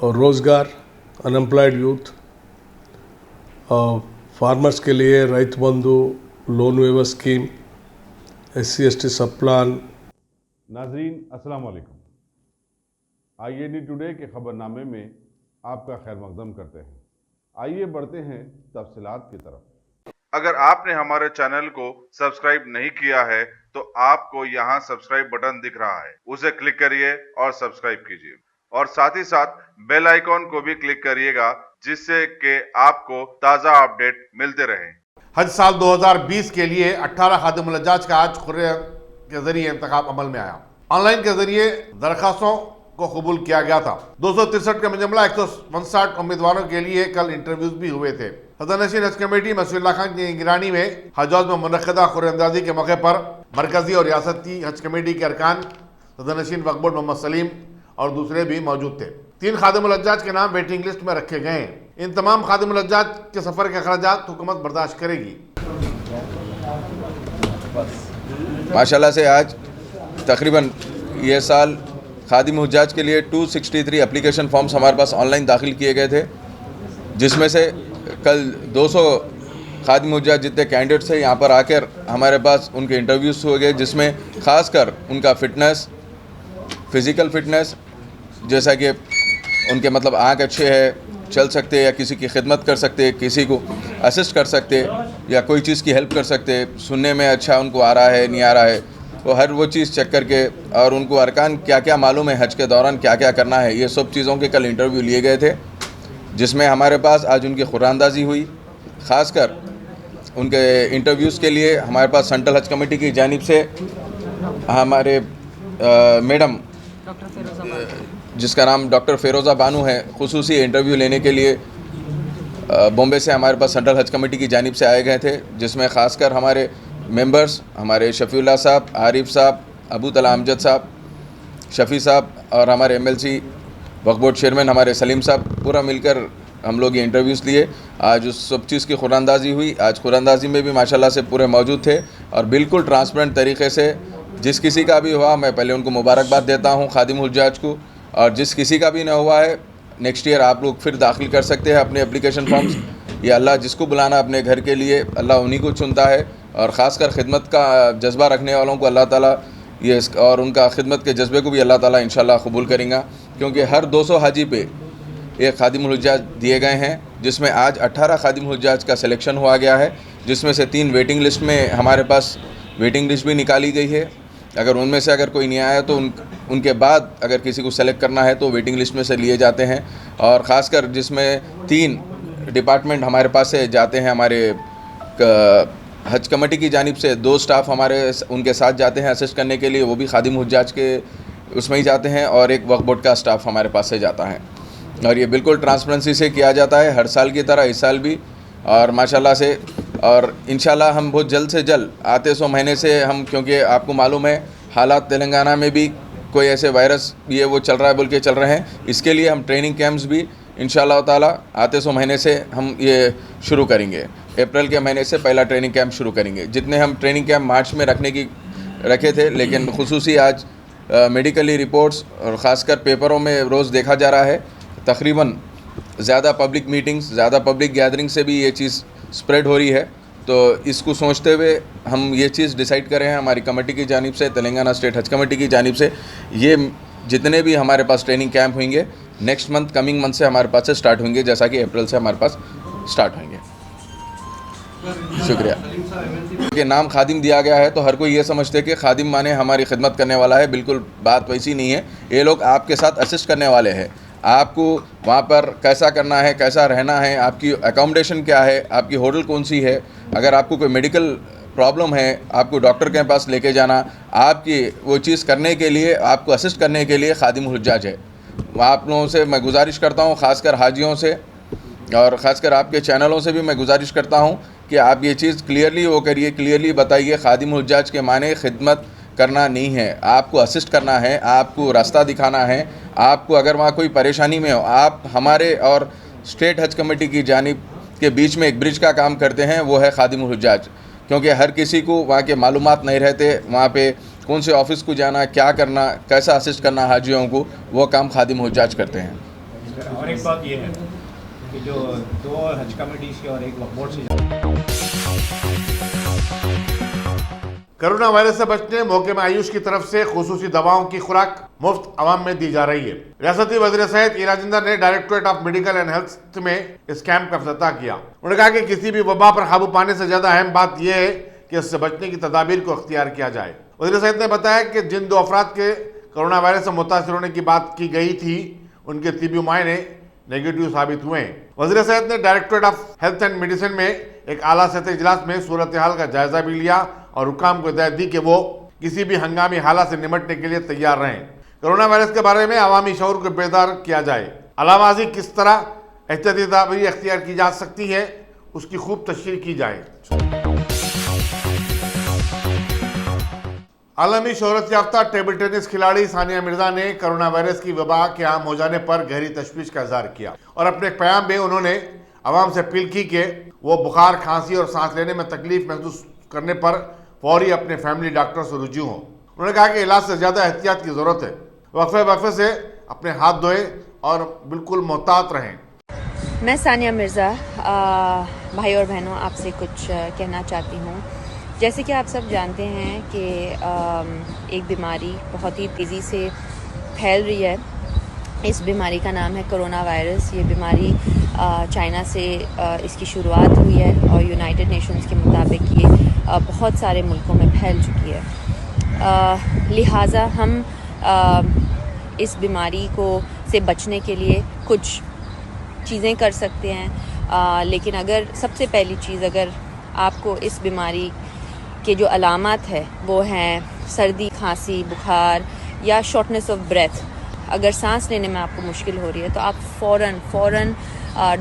और रोज़गार, unemployed youth, farmers के लिए रैत बंधु, लोन वेवर स्कीम, SC/ST सब प्लान। नाजरीन अस्सलाम वालेकुम। IAD टुडे के खबरनामे में आपका खैर मकदम करते हैं। आइए बढ़ते हैं तफसीलात की तरफ। अगर आपने हमारे चैनल को सब्सक्राइब नहीं किया है तो आपको यहाँ सब्सक्राइब बटन दिख रहा है, उसे क्लिक करिए और सब्सक्राइब कीजिए और साथ ही साथ बेल आइकॉन को भी क्लिक करिएगा जिससे कि आपको ताज़ा अपडेट मिलते रहें। हज साल 2020 के लिए 18 खादिमुल हज्जाज का आज कुर्रियर के जरिए इंतखाब अमल में आया। ऑनलाइन के जरिए दरखास्तों को कबूल किया गया था। 263 का मुजमला 159 उम्मीदवारों के लिए कल इंटरव्यूज भी हुए थे। सदरनशीन हज कमेटी मसूल्ला खान की निगरानी में हज हाउस में मुनक़दा कुर्रियंदाजी के मौके पर मरकजी और रियासती हज कमेटी के अरकान, सदरनशीन वक्फ बोर्ड मोहम्मद सलीम और दूसरे भी मौजूद थे। 3 खादिमुल हज्जाज के नाम वेटिंग लिस्ट में रखे गए हैं। इन तमाम खादिमुल हज्जाज के सफ़र के अखराजात हुकूमत बर्दाश्त करेगी। माशाल्लाह से आज तकरीबन ये साल खादिम हुज्जाज के लिए 263 एप्लीकेशन फॉर्म्स हमारे पास ऑनलाइन दाखिल किए गए थे, जिसमें से कल 200 खादिम हुज्जाज जितने कैंडिडेट्स थे यहाँ पर आकर हमारे पास उनके इंटरव्यूज़ हुए गए, जिसमें ख़ासकर उनका फ़िटनेस, फ़िज़िकल फ़िटनेस, जैसा कि उनके मतलब आँख अच्छे है, चल सकते या किसी की खिदमत कर सकते, किसी को असिस्ट कर सकते या कोई चीज़ की हेल्प कर सकते, सुनने में अच्छा उनको आ रहा है नहीं आ रहा है, तो हर वो चीज़ चेक करके और उनको अरकान क्या क्या मालूम है, हज के दौरान क्या क्या करना है, ये सब चीज़ों के कल इंटरव्यू लिए गए थे, जिसमें हमारे पास आज उनकी कुरानंदाजी हुई। ख़ासकर उनके इंटरव्यूज़ के लिए हमारे पास सेंट्रल हज कमेटी की जानिब से हमारे मैडम जिसका नाम डॉक्टर फ़िरोज़ा बानू है, खुसूसी इंटरव्यू लेने के लिए बॉम्बे से हमारे पास सेंट्रल हज कमेटी की जानिब से आए गए थे, जिसमें ख़ासकर हमारे मेंबर्स, हमारे शफ़ीउल्लाह साहब, आरिफ साहब, अबू तला अमजद साहब, शफ़ी साहब और हमारे MLC वक्फ बोर्ड चेयरमैन हमारे सलीम साहब, पूरा मिलकर हम लोग ये इंटरव्यूज़ लिए। आज उस सब चीज़ की कुरानंदाजी हुई। आज कुरानंदाजी में भी माशाल्लाह से पूरे मौजूद थे और बिल्कुल ट्रांसपेरेंट तरीके से जिस किसी का भी हुआ, मैं पहले उनको मुबारकबाद देता हूँ खादिम हुज्जाज को, और जिस किसी का भी ना हुआ है नेक्स्ट ईयर आप लोग फिर दाखिल कर सकते हैं अपने एप्लीकेशन फॉर्म्स। ये अल्लाह जिसको बुलाना अपने घर के लिए, अल्लाह उन्हीं को चुनता है, और ख़ासकर खिदमत का जज्बा रखने वालों को अल्लाह ताला ये और उनका खिदमत के जज्बे को भी अल्लाह ताला इंशाल्लाह कबूल करेगा, क्योंकि हर 200 हाजी पे एक खादिमुल हुज्जाज दिए गए हैं, जिसमें आज 18 खादिमुल हुज्जाज का सिलेक्शन हुआ गया है, जिसमें से 3 वेटिंग लिस्ट में हमारे पास वेटिंग लिस्ट भी निकाली गई है। अगर उनमें से अगर कोई नहीं आया तो उनके बाद अगर किसी को सेलेक्ट करना है तो वेटिंग लिस्ट में से लिए जाते हैं। और ख़ासकर जिसमें 3 डिपार्टमेंट हमारे पास से जाते हैं, हमारे हज कमेटी की जानिब से 2 स्टाफ हमारे उनके साथ जाते हैं असिस्ट करने के लिए, वो भी खादिम हुज्जाज के उसमें ही जाते हैं, और एक वक्फ बोर्ड का स्टाफ हमारे पास से जाता है। और ये बिल्कुल ट्रांसपेरेंसी से किया जाता है, हर साल की तरह इस साल भी, और माशाल्लाह से। और इंशाल्लाह हम बहुत जल्द से जल्द आते 100 महीने से हम, क्योंकि आपको मालूम है हालात तेलंगाना में भी कोई ऐसे वायरस ये वो चल रहा है बोल के चल रहे हैं, इसके लिए हम ट्रेनिंग कैंप्स भी इंशाल्लाह ताला आते 100 महीने से हम ये शुरू करेंगे। अप्रैल के महीने से पहला ट्रेनिंग कैंप शुरू करेंगे। जितने हम ट्रेनिंग कैंप मार्च में रखे थे, लेकिन खुसूसी आज मेडिकली रिपोर्ट्स और ख़ासकर पेपरों में रोज़ देखा जा रहा है तकरीबन ज़्यादा पब्लिक मीटिंग्स, ज़्यादा पब्लिक गैदरिंग से भी ये चीज़ स्प्रेड हो रही है। तो इसको सोचते हुए हम ये चीज़ डिसाइड कर रहे हैं हमारी कमेटी की जानिब से, तेलंगाना स्टेट हज कमेटी की जानिब से, ये जितने भी हमारे पास ट्रेनिंग कैंप होंगे नेक्स्ट मंथ, कमिंग मंथ से हमारे पास से स्टार्ट होंगे, जैसा कि अप्रैल से हमारे पास स्टार्ट होंगे। शुक्रिया। कि नाम खादिम दिया गया है तो हर कोई ये समझते हैं कि खादिम माने हमारी खिदमत करने वाला है, बिल्कुल बात वैसी नहीं है। ये लोग आपके साथ असिस्ट करने वाले हैं, आपको वहाँ पर कैसा करना है, कैसा रहना है, आपकी अकोमोडेशन क्या है, आपकी होटल कौन सी है, अगर आपको कोई मेडिकल प्रॉब्लम है, आपको डॉक्टर के पास लेके जाना, आपकी वो चीज़ करने के लिए, आपको असिस्ट करने के लिए खादिम हुज्जाज है। आप लोगों से मैं गुजारिश करता हूँ, ख़ासकर हाजियों से और ख़ासकर आपके चैनलों से भी मैं गुजारिश करता हूँ कि आप ये चीज़ क्लियरली वो करिए, क्लियरली बताइए। खादिम हुज्जाज के माने खिदमत करना नहीं है, आपको असिस्ट करना है, आपको रास्ता दिखाना है। आपको अगर वहाँ कोई परेशानी में हो, आप हमारे और स्टेट हज कमेटी की जानिब के बीच में एक ब्रिज का काम करते हैं, वो है खादिमुल हुज्जाज। क्योंकि हर किसी को वहाँ के मालूमात नहीं रहते, वहाँ पे कौन से ऑफ़िस को जाना, क्या करना, कैसा असिस्ट करना हाजियों को, वो काम खादिम हुज्जाज करते हैं। और एक बात ये है कि जो 2 हज कमेटीज़ के और एक वक्फ बोर्ड से कोरोना वायरस से बचने मौके में आयुष की तरफ से खुसूसी दवाओं की खुराक मुफ्त आवाम में दी जा रही है। रियासती वज़ीर सेहत ई राजेंद्र ने directorate of medical and health में इस कैंप का इफ्तिताह किया। उन्होंने कहा कि किसी भी वबा पर काबू पाने से ज्यादा अहम बात यह है कि इससे बचने की तदाबीर को अख्तियार किया जाए। वज़ीर सेहत ने बताया कि जिन 2 अफराद के कोरोना वायरस से मुतासर होने की बात की गई थी उनके तिब्बी मुआयने नेगेटिव साबित हुए हैं। वज़ीर सेहत ने directorate of health and medicine में एक आला सतह इजलास में सूरत हाल का जायजा भी लिया और हुकाम को हिदायत दी कि वो किसी भी हंगामी हालात से निपटने के लिए तैयार रहें। कोरोना वायरस के बारे में अवामी शऊर को बेदार किया जाए। अलामाजी किस तरह एहतियाती तदाबीर अख्तियार की जा सकती है उसकी खूब तशरीह की जाए। आलमी शोहरत याफ्ता टेबल टेनिस खिलाड़ी सानिया मिर्जा ने कोरोना वायरस की वबा के आम हो जाने पर गहरी तशवीश का इजहार किया और अपने एक बयान में उन्होंने आवाम से अपील की कि वो बुखार, खांसी और सांस लेने में तकलीफ महसूस करने पर फौरी अपने फैमिली डॉक्टर से रुजू हों। उन्होंने कहा कि इलाज से ज़्यादा एहतियात की ज़रूरत है। वक्फे से अपने हाथ धोएं और बिल्कुल मोहतात रहें। मैं सानिया मिर्ज़ा भाई और बहनों आपसे कुछ कहना चाहती हूँ। जैसे कि आप सब जानते हैं कि एक बीमारी बहुत ही तेज़ी से फैल रही है। इस बीमारी का नाम है कोरोना वायरस। ये बीमारी चाइना से इसकी शुरुआत हुई है और यूनाइटेड नेशंस के मुताबिक ये बहुत सारे मुल्कों में फैल चुकी है। लिहाजा हम इस बीमारी को से बचने के लिए कुछ चीज़ें कर सकते हैं। लेकिन अगर सबसे पहली चीज़, अगर आपको इस बीमारी के जो अलामात है वो हैं सर्दी, खांसी, बुखार या शॉर्टनेस ऑफ ब्रेथ, अगर सांस लेने में आपको मुश्किल हो रही है तो आप फ़ौरन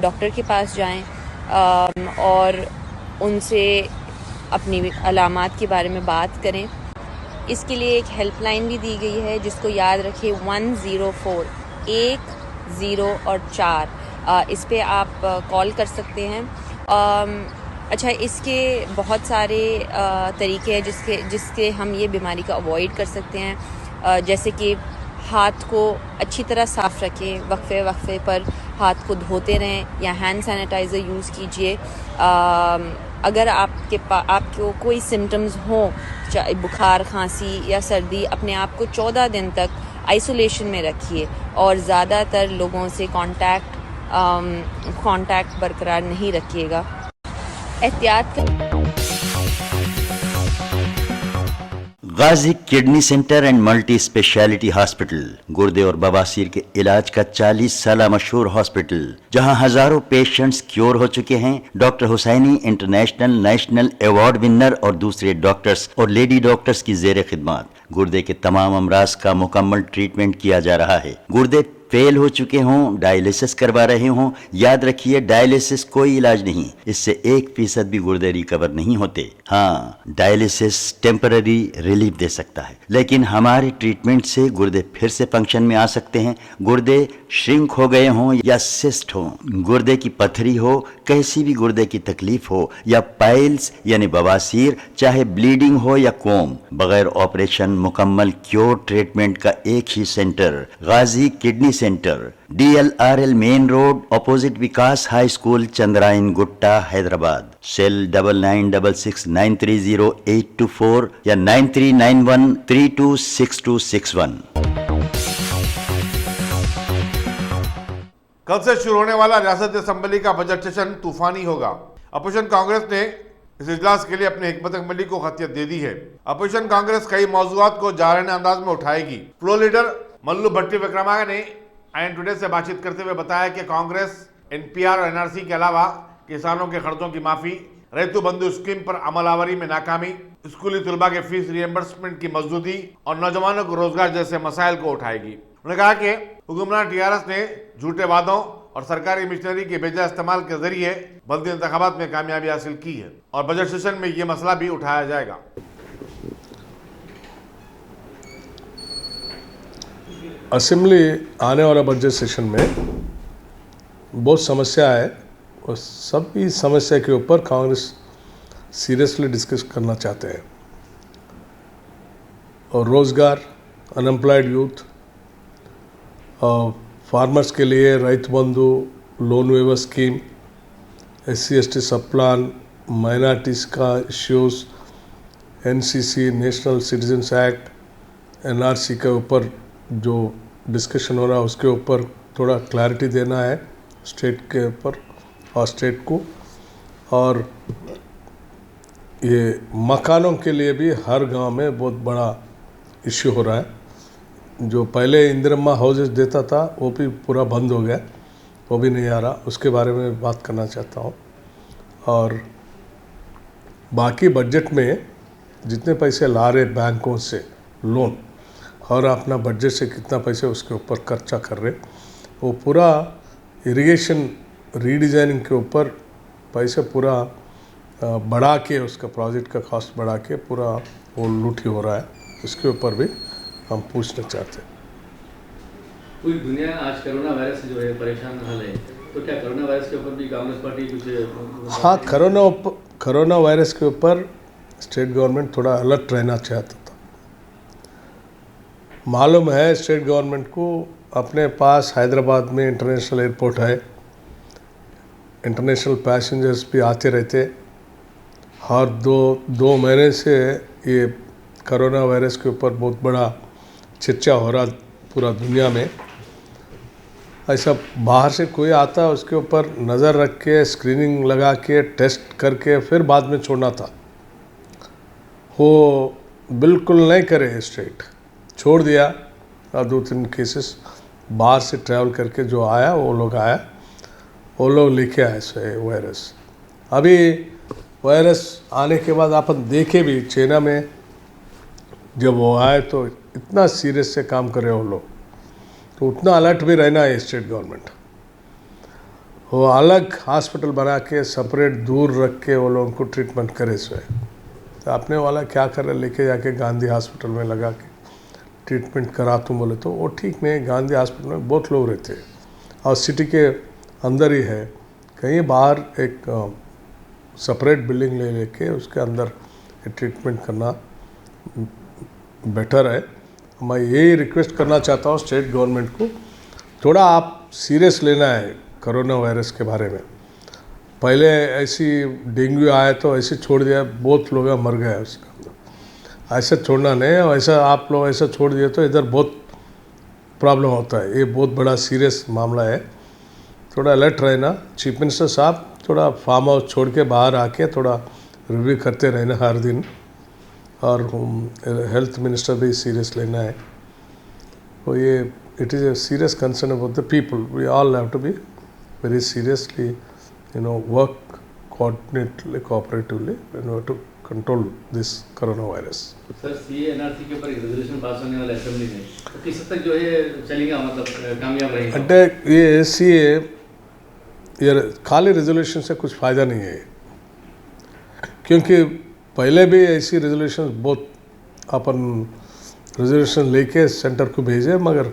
डॉक्टर के पास जाएं और उनसे अपनी अलामात के बारे में बात करें। इसके लिए एक हेल्पलाइन भी दी गई है जिसको याद रखें 104 10 और 4। इस पे आप कॉल कर सकते हैं। अच्छा, इसके बहुत सारे तरीके हैं जिसके हम ये बीमारी को अवॉइड कर सकते हैं। जैसे कि हाथ को अच्छी तरह साफ़ रखें, वक्फे पर हाथ को धोते रहें या हैंड सैनिटाइज़र यूज़ कीजिए। अगर आपको कोई सिम्टम्स हों, चाहे बुखार, खांसी या सर्दी, अपने आप को 14 दिन तक आइसोलेशन में रखिए और ज़्यादातर लोगों से कांटेक्ट बरकरार नहीं रखिएगा। एहतियात Ghazi kidney center and multi speciality hospital गुर्दे और बवासीर के इलाज का 40 साल मशहूर हॉस्पिटल, जहां हजारों पेशेंट्स क्योर हो चुके हैं। Doctor Husaini international national award winner और दूसरे डॉक्टर्स और लेडी डॉक्टर्स की जेर खिदमत गुर्दे के तमाम अमराज का मुकम्मल ट्रीटमेंट किया जा रहा है। गुर्दे फेल हो चुके हों, डायलिसिस करवा रहे हों, याद रखिए डायलिसिस कोई इलाज नहीं, इससे 1% भी गुर्दे रिकवर नहीं होते। हाँ, डायलिसिस टेम्पररी रिलीफ दे सकता है, लेकिन हमारे ट्रीटमेंट से गुर्दे फिर से फंक्शन में आ सकते हैं। गुर्दे श्रिंक हो गए हों या सिस्ट हो, गुर्दे की पथरी हो, कैसी भी गुर्दे की तकलीफ हो या पाइल्स यानी बवासीर, चाहे ब्लीडिंग हो या कोम, बगैर ऑपरेशन मुकम्मल क्योर ट्रीटमेंट का एक ही center, Ghazi kidney center, DLRL main road, opposite Vikas high school, Chandrayan Gutta, Hyderabad. Cell 9966930824 या 9391326261। कल से शुरू होने वाला रियासती असम्बली का बजट सेशन तूफानी होगा। अपोजिशन कांग्रेस ने इस इजलास के लिए अपनी हिकमत अमली को खतियत दे दी है। अपोजिशन कांग्रेस कई मौज़ूआत को जारहाना अंदाज में उठाएगी। फ्लो लीडर मल्लू भट्टी विक्रमांगा ने IN टुडे से बातचीत करते हुए बताया कि कांग्रेस NPR और NRC के अलावा किसानों के कर्जों की माफी, रैतु बंधु स्कीम पर अमलावरी में नाकामी, स्कूली तलबा के फीस रिएम्बर्समेंट की मजदूरी और नौजवानों को रोजगार जैसे मसाइल को उठाएगी। उन्होंने कहा कि हुक्मरान TRS ने झूठे वादों और सरकारी मिशनरी के बेजा इस्तेमाल के जरिए बल्दी इंतखाबात में कामयाबी हासिल की है और बजट सेशन में ये मसला भी उठाया जाएगा। असेंबली आने वाला बजट सेशन में बहुत समस्या है और सभी समस्या के ऊपर कांग्रेस सीरियसली डिस्कस करना चाहते हैं। और रोज़गार, अनएम्प्लॉयड यूथ, फार्मर्स के लिए रैत बंधु, लोन वेवर स्कीम, SC/ST सब प्लान, माइनॉरिटीज़ का issues, NCC national citizens act, NRC के ऊपर जो डिस्कशन हो रहा है उसके ऊपर थोड़ा क्लैरिटी देना है स्टेट के ऊपर और स्टेट को। और ये मकानों के लिए भी हर गांव में बहुत बड़ा इश्यू हो रहा है। जो पहले इंदिरा हाउसेस देता था वो भी पूरा बंद हो गया, वो भी नहीं आ रहा, उसके बारे में बात करना चाहता हूँ। और बाकी बजट में जितने पैसे ला रहे बैंकों से लोन और अपना बजट से कितना पैसे उसके ऊपर खर्चा कर रहे, वो पूरा इरिगेशन रीडिज़ाइनिंग के ऊपर पैसे पूरा बढ़ा के, उसका प्रोजेक्ट का कॉस्ट बढ़ा के पूरा वो लूट हो रहा है। उसके ऊपर भी हम पूछना चाहते हैं। पूरी दुनिया आज कोरोना वायरस से जो है परेशान हाल है, तो क्या कोरोना वायरस के ऊपर भी कांग्रेस पार्टी कुछ? हाँ, कोरोना वायरस के ऊपर स्टेट गवर्नमेंट थोड़ा अलर्ट रहना चाहता था। मालूम है स्टेट गवर्नमेंट को अपने पास हैदराबाद में इंटरनेशनल एयरपोर्ट है, इंटरनेशनल पैसेंजर्स भी आते रहते, और दो महीने से ये कोरोना वायरस के ऊपर बहुत बड़ा चर्चा हो रहा पूरा दुनिया में। ऐसा बाहर से कोई आता उसके ऊपर नज़र रख के स्क्रीनिंग लगा के टेस्ट करके फिर बाद में छोड़ना था, वो बिल्कुल नहीं करे, स्ट्रेट छोड़ दिया। और 2-3 केसेस बाहर से ट्रैवल करके जो आया वो लोग लेके आए से वायरस। अभी वायरस आने के बाद अपन देखे भी चाइना में जब वो आए तो इतना सीरियस से काम करे वो लोग, तो उतना अलर्ट भी रहना है स्टेट गवर्नमेंट। वो अलग हॉस्पिटल बना के सेपरेट दूर रख के वो लोगों को ट्रीटमेंट करे से। तो अपने वाला क्या करे, लेके जाके गांधी हॉस्पिटल में लगा के ट्रीटमेंट करा तुम बोले तो वो ठीक नहीं। गांधी हॉस्पिटल में बहुत लोग रहते हैं और सिटी के अंदर ही है, कहीं बाहर एक सेपरेट बिल्डिंग ले लेके उसके अंदर ट्रीटमेंट करना बेटर है। मैं यही रिक्वेस्ट करना चाहता हूँ स्टेट गवर्नमेंट को, थोड़ा आप सीरियस लेना है कोरोना वायरस के बारे में। पहले ऐसी डेंगू आया तो ऐसे छोड़ दिया, बहुत लोग मर गए उसके अंदर। ऐसा छोड़ना नहीं, ऐसा आप लोग ऐसा छोड़ दिए तो इधर बहुत प्रॉब्लम होता है। ये बहुत बड़ा सीरियस मामला है, थोड़ा अलर्ट रहना। चीफ मिनिस्टर साहब थोड़ा फार्म हाउस छोड़ के बाहर आके थोड़ा रिव्यू करते रहना हर दिन, और हेल्थ मिनिस्टर भी सीरियस लेना है। तो ये it is a serious concern about the people. We all have to be very seriously work coordinately cooperatively to control this corona virus. Sir, CA/NRC के ऊपर रेजोल्यूशन पास होने वाला असेंबली में, तो किस हद तक जो है चलेगा, मतलब कामयाब रहेगा? అంటే ये CA ये खाली रेजोल्यूशन से कुछ फ़ायदा नहीं है, क्योंकि पहले भी ऐसी रेजोल्यूशन बहुत अपन रेजोल्यूशन लेके सेंटर को भेजे मगर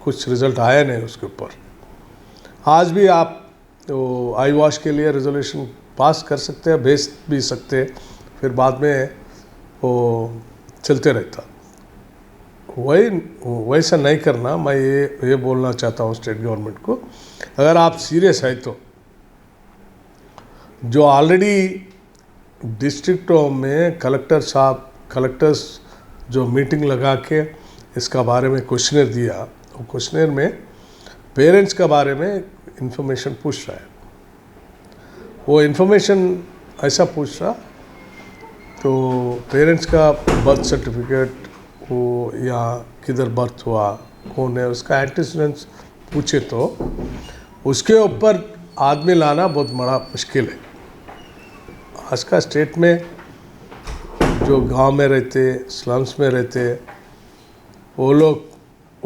कुछ रिज़ल्ट आया नहीं उसके ऊपर। आज भी आप तो आई वॉश के लिए रेजोल्यूशन पास कर सकते हैं, भेज भी सकते हैं, फिर बाद में वो चलते रहता। वैसा नहीं करना। मैं ये बोलना चाहता हूँ स्टेट गवर्नमेंट को, अगर आप सीरियस है तो जो ऑलरेडी डिस्ट्रिक्टों में कलेक्टर्स जो मीटिंग लगा के इसका बारे में क्वेश्चनर दिया, वो क्वेश्चनर में पेरेंट्स का बारे में इंफॉर्मेशन पूछ रहा है। वो इंफॉर्मेशन ऐसा पूछ रहा तो पेरेंट्स का बर्थ सर्टिफिकेट वो या किधर बर्थ हुआ, कौन है, उसका एंटीसीडेंट्स पूछे तो उसके ऊपर आदमी लाना बहुत बड़ा मुश्किल है। आज का स्टेट में जो गांव में रहते, स्लम्स में रहते, वो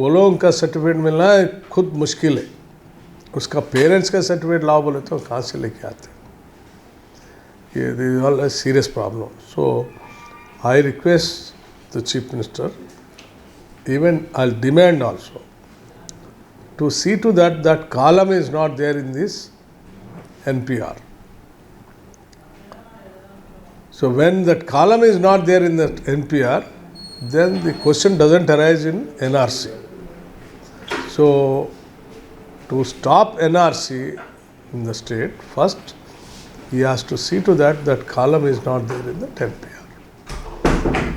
लोगों का सर्टिफिकेट मिलना खुद मुश्किल है। उसका पेरेंट्स का सर्टिफिकेट लाओ बोले तो कहाँ से लेके आते? ये all a serious problem. So I request the Chief Minister, even I'll demand also, to see to that column is not there in this NPR. So when that column is not there in the NPR, then the question doesn't arise in NRC. So to stop NRC in the state, first he has to see to that that column is not there in the 10 PR.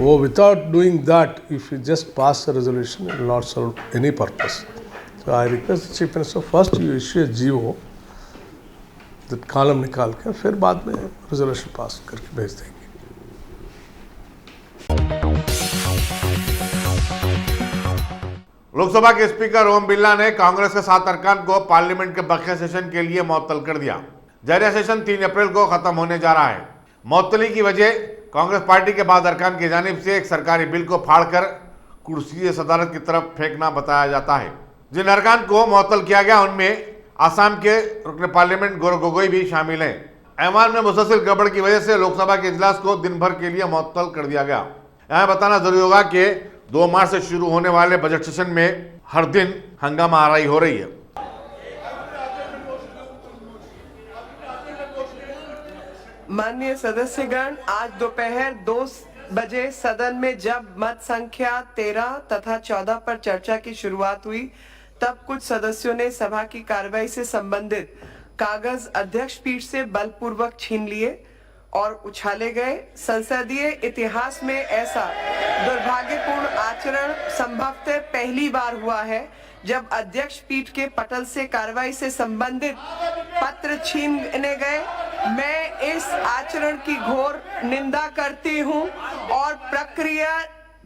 Oh, without doing that, if you just pass a resolution, it will not serve any purpose. So I request the Chief Minister, first you issue a GO, that column निकाल के फिर बाद में resolution pass करके भेज देंगे. लोकसभा के speaker Om Birla ने कांग्रेस के 7 अरकान को पार्लियामेंट के बकाया सेशन के लिए मुअत्तल कर दिया। जारी सेशन 3 अप्रैल को खत्म होने जा रहा है। मुअत्तली की वजह कांग्रेस पार्टी के बाद अरकान की जानिब से एक सरकारी बिल को फाड़कर कुर्सी सदारत की तरफ फेंकना बताया जाता है। जिन अरकान को मुअत्तल किया गया उनमें आसाम के रुकन पार्लियामेंट गौरव गोगोई भी शामिल हैं। ऐवान में मुसलसल गड़बड़ की वजह से लोकसभा के इजलास को दिन भर के लिए मुअत्तल कर दिया गया। यहाँ बताना जरूरी होगा कि 2 मार्च से शुरू होने वाले बजट सेशन में हर दिन हंगामा आराई हो रही है। माननीय सदस्यगण, आज दोपहर 2 बजे सदन में जब मत संख्या 13 तथा 14 पर चर्चा की शुरुआत हुई, तब कुछ सदस्यों ने सभा की कार्रवाई से संबंधित कागज अध्यक्ष पीठ से बलपूर्वक छीन लिए और उछाले गए। संसदीय इतिहास में ऐसा दुर्भाग्यपूर्ण आचरण संभवतः पहली बार हुआ है जब अध्यक्ष पीठ के पटल से कार्रवाई से संबंधित पत्र छीने गए। मैं इस आचरण की घोर निंदा करती हूं और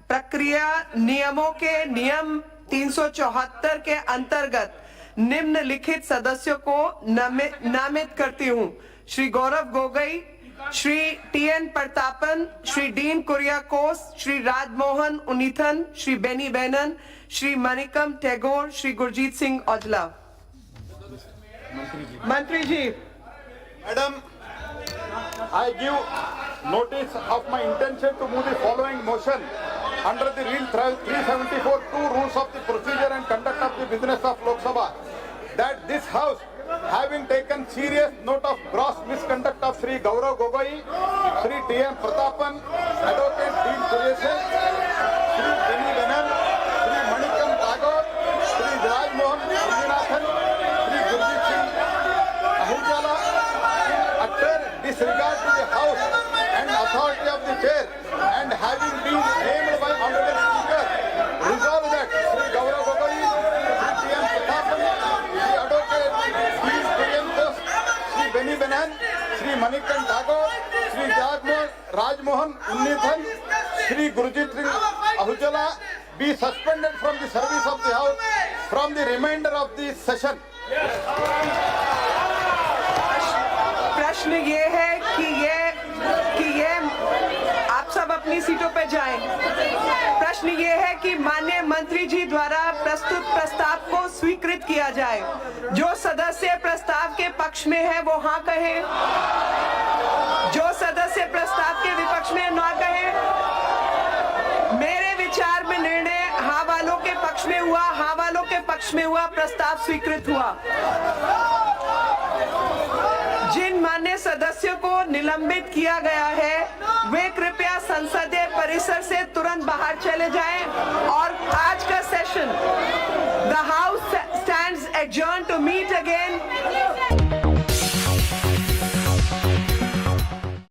प्रक्रिया नियमों के नियम 374 के अंतर्गत निम्नलिखित सदस्यों को नामित करती हूं: Shri Gaurav Gogoi, Shri TN Prathapan, Shri dean Kuriakose, Shri Rajmohan Unnithan, Shri Beni Bannon, Shri Manickam Tagore, Shri Gurjeet Singh Aujla. मंत्री जी, Madam, I give notice of my intention to move the following motion under the Rule 374(2) Rules of the Procedure and Conduct of the Business of Lok Sabha, that this House, having taken serious note of gross misconduct of Sri Gaurav Gogoi, Sri TN Pratapan, Advocate Dean Kuryakos, Sri Benny Benan, Sri Manikam Tagore, Sri Rajmohan Unninathan, Sri Gurjeet Singh Ahujala, in utter disregard to the House and authority of the chair, and having been named by Honorable Speaker, resolve that Sri Gaurav Gogoi, Sri TN Pratapan, Sri Advocate Dean Kuryakos, Sri Benny Benan, Sri Manikam Tagore, Sri Rajmohan Unninathan, Sri Gurjeet Singh Ahujala be suspended from the service of the House from the remainder of the session. प्रश्न ये है कि ये आप सब अपनी सीटों पे जाएं। प्रश्न ये है कि माननीय मंत्री जी द्वारा प्रस्तुत प्रस्ताव को स्वीकृत किया जाए। जो सदस्य प्रस्ताव के पक्ष में है वो हाँ कहे, जो सदस्य प्रस्ताव के विपक्ष में ना कहे। मेरे विचार में निर्णय हाँ वालों के पक्ष में हुआ, हाँ वालों के पक्ष में हुआ, प्रस्ताव स्वीकृत हुआ। जिन मान्य सदस्यों को निलंबित किया गया है वे कृपया संसदीय परिसर से तुरंत बाहर चले जाएं और आज का session the house stands adjourn to meet again.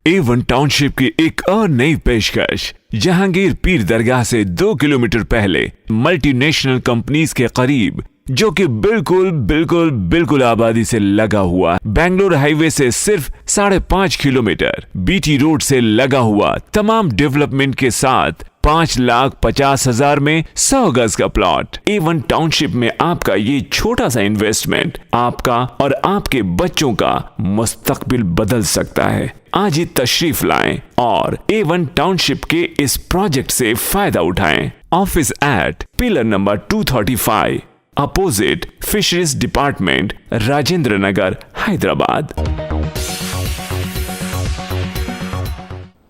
A1 township की एक और नई पेशकश। जहांगीर पीर दरगाह से 2 किलोमीटर पहले मल्टीनेशनल कंपनीज के करीब, जो कि बिल्कुल आबादी से लगा हुआ, बेंगलोर हाईवे से सिर्फ 5.5 किलोमीटर, बीटी रोड से लगा हुआ, तमाम डेवलपमेंट के साथ 5,50,000 में 100 गज का प्लॉट। A1 टाउनशिप में आपका ये छोटा सा इन्वेस्टमेंट आपका और आपके बच्चों का मुस्तकबिल बदल सकता है। आज ही तशरीफ लाएं और A1 टाउनशिप के इस प्रोजेक्ट से फायदा उठाएं। Office at pillar number 235 opposite fisheries department, Rajendra Nagar, Hyderabad.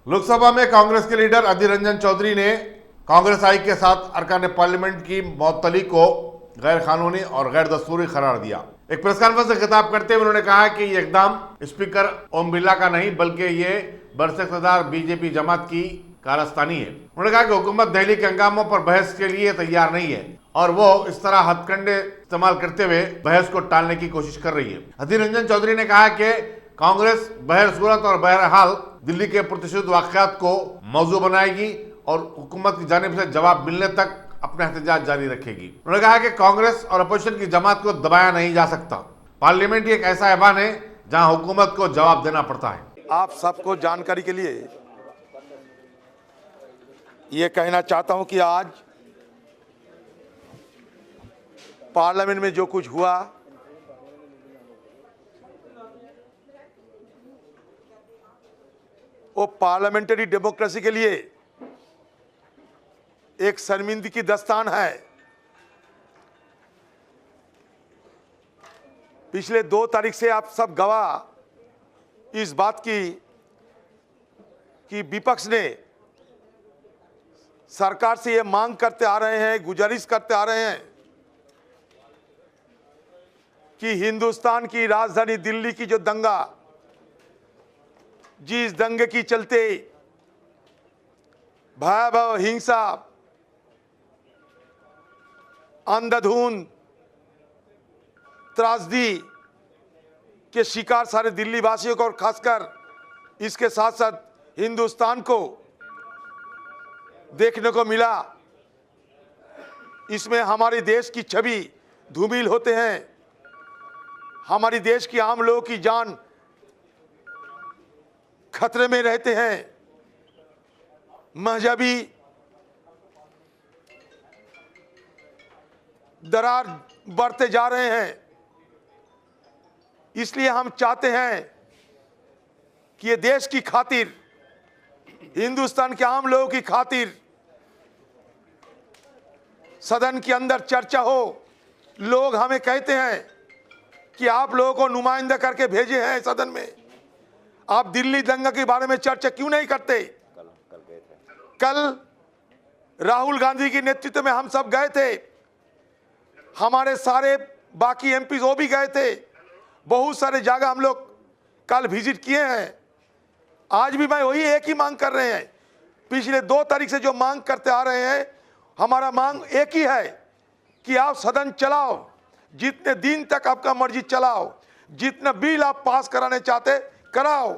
Lok Sabha में कांग्रेस के लीडर अधीर रंजन चौधरी ने कांग्रेस आई के साथ अरकान पार्लियामेंट की मुअत्तली को गैर कानूनी और गैर दस्तूरी करार दिया। एक प्रेस कॉन्फ्रेंस से खिताब करते हुए उन्होंने कहा कि ये इकदाम स्पीकर ओम बिरला का नहीं बल्कि ये बरसे इक़्तिदार बीजेपी जमात की कारस्तानी है। उन्होंने कहा कि हुकूमत दिल्ली के हंगामों पर बहस के लिए तैयार नहीं है और वो इस तरह हथकंडे इस्तेमाल करते हुए बहस को टालने की कोशिश कर रही है। अधीर रंजन चौधरी ने कहा कि कांग्रेस बहरसूरत और बहरहाल दिल्ली के प्रतिशत वाकयात को मौजू बनाएगी और हुकूमत की जानिब से जवाब मिलने तक अपना एहतजाज जारी रखेगी। उन्होंने कहा कि कांग्रेस और अपोजिशन की जमात को दबाया नहीं जा सकता। पार्लियामेंट एक ऐसा ऐवान है जहां हुकूमत को जवाब देना पड़ता है। आप सबको जानकारी के लिए ये कहना चाहता हूं कि आज पार्लियामेंट में जो कुछ हुआ वो पार्लियामेंट्री डेमोक्रेसी के लिए एक शर्मिंदगी की दास्तान है। पिछले 2 तारीख से आप सब गवाह इस बात की कि विपक्ष ने सरकार से ये मांग करते आ रहे हैं, गुजारिश करते आ रहे हैं कि हिंदुस्तान की राजधानी दिल्ली की जो दंगा, जिस दंगे की चलते भयावह हिंसा, अंधाधुंध त्रासदी के शिकार सारे दिल्ली वासियों को और खासकर इसके साथ साथ हिंदुस्तान को देखने को मिला। इसमें हमारे देश की छवि धूमिल होते हैं, हमारी देश की आम लोगों की जान खतरे में रहते हैं, मजहबी दरार बढ़ते जा रहे हैं। इसलिए हम चाहते हैं कि ये देश की खातिर, हिंदुस्तान के आम लोगों की खातिर सदन के अंदर चर्चा हो। लोग हमें कहते हैं कि आप लोगों को नुमाइंदा करके भेजे हैं सदन में, आप दिल्ली दंगा के बारे में चर्चा क्यों नहीं करते? कल राहुल गांधी के नेतृत्व में हम सब गए थे, हमारे सारे बाकी एमपी वो भी गए थे, बहुत सारे जगह हम लोग कल विजिट किए हैं। आज भी मैं वही एक ही मांग कर रहे हैं। पिछले 2 तारीख से जो मांग करते आ रहे हैं, हमारा मांग एक ही है कि आप सदन चलाओ, जितने दिन तक आपका मर्जी चलाओ, जितना बिल आप पास कराने चाहते कराओ,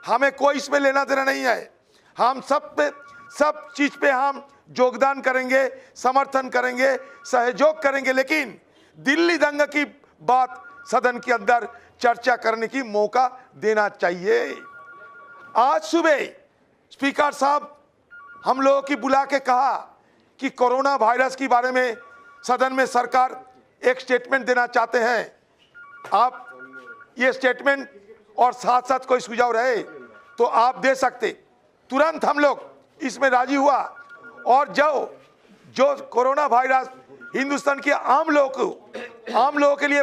हमें कोई इसमें लेना देना नहीं है। हम सब चीज पे हम योगदान करेंगे, समर्थन करेंगे, सहयोग करेंगे, लेकिन दिल्ली दंगा की बात सदन के अंदर चर्चा करने की मौका देना चाहिए। आज सुबह स्पीकर साहब हम लोगों की बुला के कहा कि कोरोना वायरस के बारे में सदन में सरकार एक स्टेटमेंट देना चाहते हैं। आप ये स्टेटमेंट और साथ साथ कोई सुझाव रहे तो आप दे सकते। तुरंत हम लोग इसमें राजी हुआ और जो कोरोना वायरस हिंदुस्तान के आम लोगों के लिए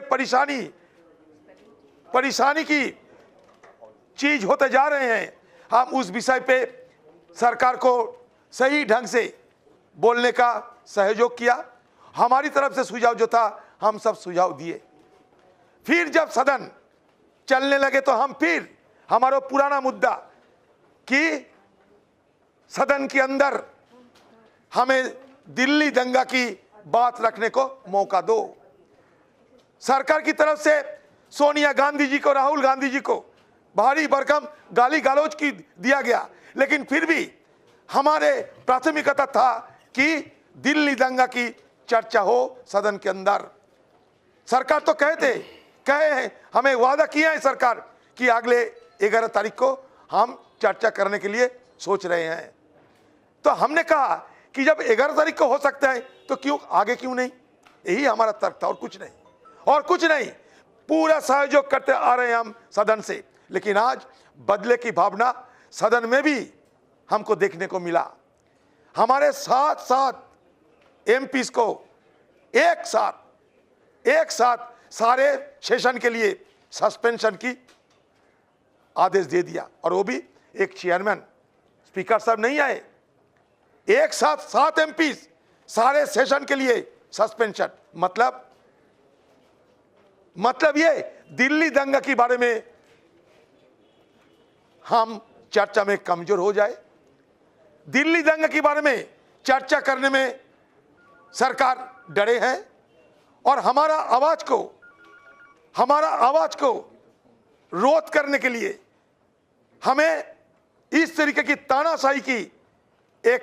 परेशानी की चीज होते जा रहे हैं, हम उस विषय पे सरकार को सही ढंग से बोलने का सहयोग किया। हमारी तरफ से सुझाव जो था हम सब सुझाव दिए। फिर जब सदन चलने लगे तो हम फिर हमारा पुराना मुद्दा कि सदन के अंदर हमें दिल्ली दंगा की बात रखने को मौका दो। सरकार की तरफ से सोनिया गांधी जी को, राहुल गांधी जी को भारी भरकम गाली गलौज की दिया गया, लेकिन फिर भी हमारे प्राथमिकता था कि दिल्ली दंगा की चर्चा हो सदन के अंदर। सरकार तो कहे हमें वादा किया है सरकार कि अगले 11 तारीख को हम चर्चा करने के लिए सोच रहे हैं। तो हमने कहा कि जब 11 तारीख को हो सकता है तो क्यों आगे क्यों नहीं, यही हमारा तर्क था और कुछ नहीं। पूरा सहयोग करते आ रहे हैं हम सदन से, लेकिन आज बदले की भावना सदन में भी हमको देखने को मिला। हमारे साथ एमपीज को एक साथ सारे सेशन के लिए सस्पेंशन की आदेश दे दिया, और वो भी एक चेयरमैन, स्पीकर साहब नहीं आए, एक साथ 7 एमपीज सारे सेशन के लिए सस्पेंशन। मतलब ये दिल्ली दंगा के बारे में हम चर्चा में कमजोर हो जाए। दिल्ली दंगे के बारे में चर्चा करने में सरकार डरे हैं और हमारा आवाज को रोध करने के लिए हमें इस तरीके की तानाशाही की एक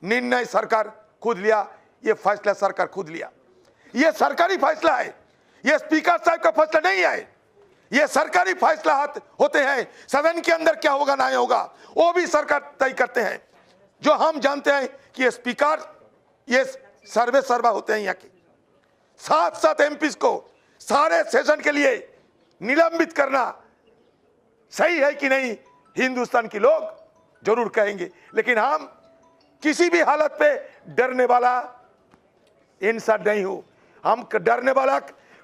निर्णय सरकार खुद लिया। ये फैसला सरकार खुद लिया। ये सरकारी फैसला है, ये स्पीकर साहब का फैसला नहीं है। ये सरकारी फैसला होते हैं। सदन के अंदर क्या होगा नहीं होगा वो भी सरकार तय करते हैं। जो हम जानते हैं कि ये स्पीकर ये सर्वे सर्वा होते हैं यहाँ के। 7 एमपीज को सारे सेशन के लिए निलंबित करना सही है कि नहीं, हिंदुस्तान के लोग जरूर कहेंगे। लेकिन हम किसी भी हालत पे डरने वाला इंसान नहीं हूं। हम डरने वाला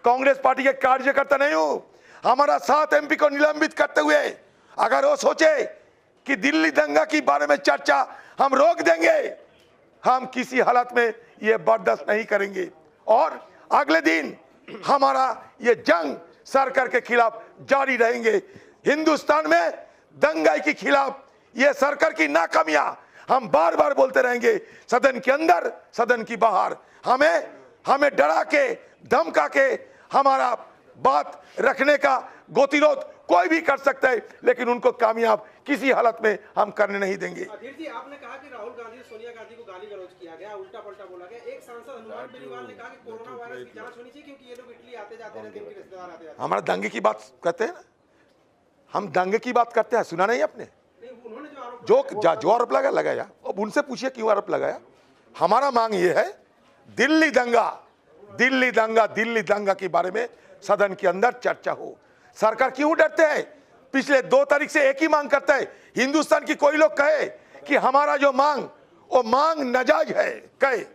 कांग्रेस पार्टी के कार्यकर्ता नहीं हूं। हमारा 7 एमपी को निलंबित करते हुए अगर वो सोचे कि दिल्ली दंगा के बारे में चर्चा हम रोक देंगे, हम किसी हालत में ये बर्दाश्त नहीं करेंगे और अगले दिन हमारा ये जंग सरकार के खिलाफ जारी रहेंगे। हिंदुस्तान में दंगाई के खिलाफ ये सरकार की नाकामियां हम बार बार बोलते रहेंगे, सदन के अंदर सदन की बाहर। हमें डरा के धमका के हमारा बात रखने का गतिरोध कोई भी कर सकता है, लेकिन उनको कामयाब किसी हालत में हम करने नहीं देंगे। अधीर जी, आपने कहा कि राहुल गांधी सोनिया गांधी को गाली गलौज किया गया, उल्टा पलटा बोला गया। एक सांसद हनुमान बेनीवाल ने कहा कि कोरोना वायरस की जांच होनी चाहिए क्योंकि ये लोग इटली आते जाते रहते हैं, उनके रिश्तेदार आते जाते। हमारा दंगे की बात करते हैं ना, हम दंगे की बात करते हैं। सुना नहीं आपने जो आरोप लगाया, अब उनसे पूछिए क्यों आरोप लगाया। हमारा मांग ये है दिल्ली दंगा के बारे में सदन के अंदर चर्चा हो। सरकार क्यों डरते हैं? पिछले 2 तारीख से एक ही मांग करता है। हिंदुस्तान की कोई लोग कहे कि हमारा जो मांग वो मांग नाजायज है, कहे।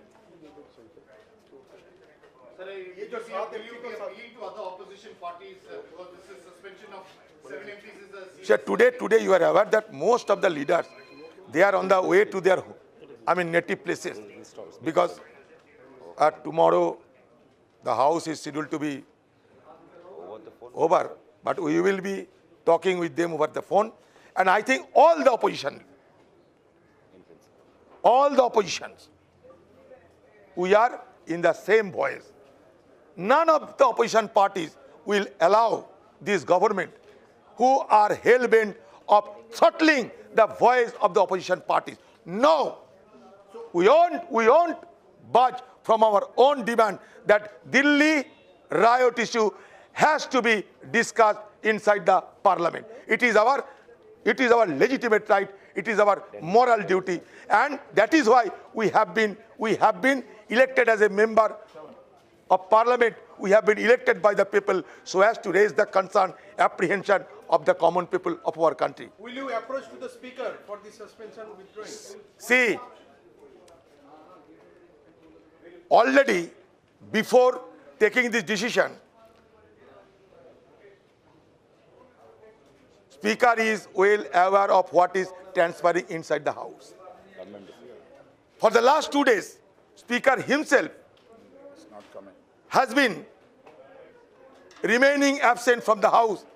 So today you are aware that most of the leaders, they are on the way to their native places, because tomorrow the house is scheduled to be over, but we will be talking with them over the phone. And I think all the oppositions, we are in the same voice. None of the opposition parties will allow this government who are hell-bent of throttling the voice of the opposition parties. No, we won't budge from our own demand that Delhi riot issue has to be discussed inside the parliament. It is our legitimate right. It is our moral duty, and that is why we have been elected as a member of parliament. We have been elected by the people so as to raise the concern, apprehension of the common people of our country. Will you approach to the speaker for the suspension withdrawing? See, already before taking this decision, Speaker is well aware of what is transpiring inside the House. For the last 2 days, Speaker himself has been remaining absent from the House,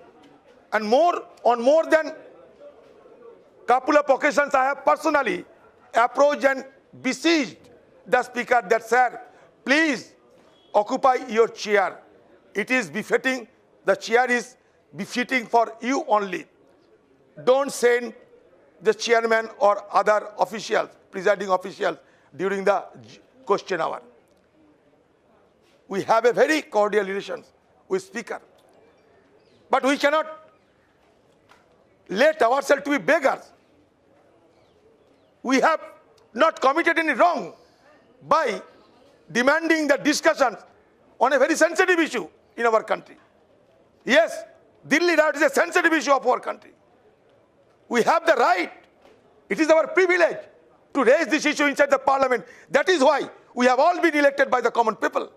and on more than couple of occasions I have personally approached and besieged the Speaker that, sir, please occupy your chair. It is befitting, the chair is befitting for you only. Don't send the chairman or other officials, presiding officials, during the question hour. We have a very cordial relations with Speaker, but we cannot let ourselves to be beggars. We have not committed any wrong by demanding the discussions on a very sensitive issue in our country. Yes, Delhi riot is a sensitive issue of our country. We have the right, it is our privilege to raise this issue inside the parliament. That is why we have all been elected by the common people.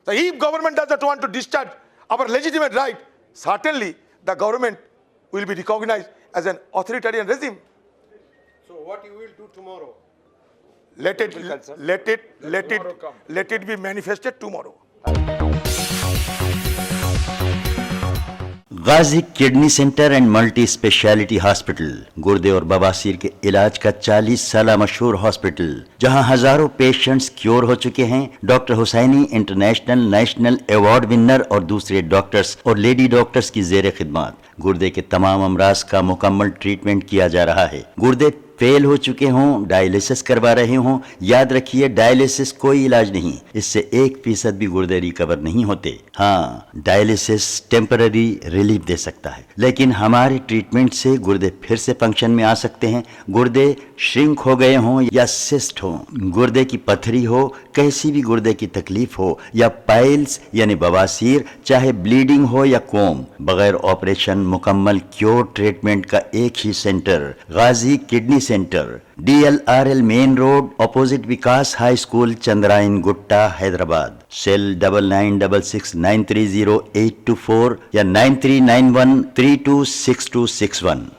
So if government does not want to discharge our legitimate right, certainly the government will be recognized as an authoritarian regime. So what you will do tomorrow? Let it be manifested tomorrow. Ghazi kidney center and multi speciality hospital, गुर्दे और बवासीर के इलाज का 40 साल मशहूर hospital, जहां हजारों पेशेंट्स क्योर हो चुके हैं। Doctor Husaini international national award winner और दूसरे डॉक्टर्स और लेडी डॉक्टर्स की जेर खिदमत गुर्दे के तमाम अमराज का मुकम्मल ट्रीटमेंट किया जा रहा है। गुर्दे फेल हो चुके हों, डायलिसिस करवा रहे हों, याद रखिए डायलिसिस कोई इलाज नहीं, इससे 1% भी गुर्दे रिकवर नहीं होते। हाँ, डायलिसिस टेम्पररी रिलीफ दे सकता है, लेकिन हमारे ट्रीटमेंट से गुर्दे फिर से फंक्शन में आ सकते हैं। गुर्दे श्रिंक हो गए हों या सिस्ट हो, गुर्दे की पथरी हो, कैसी भी गुर्दे की तकलीफ हो या पाइल्स यानी बवासीर, चाहे ब्लीडिंग हो या कोम, बगैर ऑपरेशन मुकम्मल क्योर ट्रीटमेंट का एक ही center, Ghazi kidney center, DLRL main road, opposite Vikas high school, Chandrayan Gutta, Hyderabad. Cell 9966930824 या 9391326261।